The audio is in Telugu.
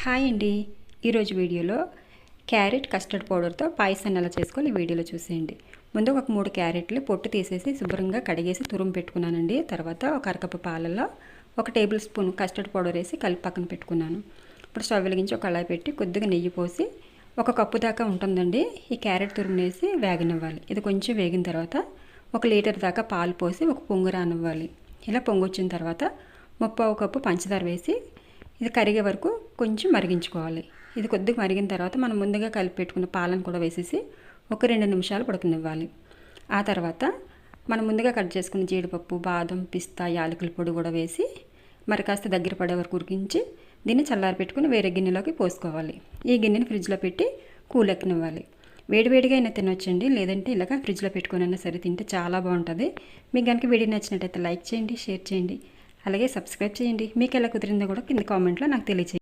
హాయ్ అండి. ఈరోజు వీడియోలో క్యారెట్ కస్టర్డ్ పౌడర్తో పాయసాన్ని ఎలా చేసుకోవాలి ఈ వీడియోలో చూసేయండి. ముందు ఒక 3 క్యారెట్లు పొట్టు తీసేసి శుభ్రంగా కడిగేసి తురుము పెట్టుకున్నానండి. తర్వాత ఒక అరకప్పు పాలల్లో 1 టేబుల్ స్పూన్ కస్టర్డ్ పౌడర్ వేసి కలిపి పక్కన పెట్టుకున్నాను. ఇప్పుడు స్టవ్ వెలిగించి ఒక కళాయి పెట్టి కొద్దిగా నెయ్యి పోసి 1 కప్పు దాకా ఉంటుందండి ఈ క్యారెట్ తురుము వేసి వేగనివ్వాలి. ఇది కొంచెం వేగిన తర్వాత 1 లీటర్ దాకా పాలు పోసి ఒక పొంగు రానివ్వాలి. ఇలా పొంగు వచ్చిన తర్వాత 1/2 కప్పు పంచదార వేసి ఇది కరిగే వరకు కొంచెం మరిగించుకోవాలి. ఇది కొద్దిగా మరిగిన తర్వాత మనం ముందుగా కలిపి పెట్టుకున్న పాలను కూడా వేసేసి ఒక 2 నిమిషాలు ఉడకనివ్వాలి. ఆ తర్వాత మనం ముందుగా కట్ చేసుకున్న జీడిపప్పు, బాదం, పిస్తా, యాలకుల పొడి కూడా వేసి మరి కాస్త దగ్గర పడే వరకు ఉడికించి దీన్ని చల్లారి పెట్టుకుని వేరే గిన్నెలోకి పోసుకోవాలి. ఈ గిన్నెని ఫ్రిడ్జ్లో పెట్టి కూలెక్కనివ్వాలి. వేడివేడిగా అయినా తినొచ్చండి, లేదంటే ఇలాగ ఫ్రిడ్జ్లో పెట్టుకుని అయినా సరే తింటే చాలా బాగుంటుంది. మీకు కనుక వీడియో నచ్చినట్టయితే లైక్ చేయండి, షేర్ చేయండి, అలాగే సబ్స్క్రైబ్ చేయండి. మీకు ఎలా కుదిరిందో కూడా కింద కామెంట్లో నాకు తెలియజేయండి.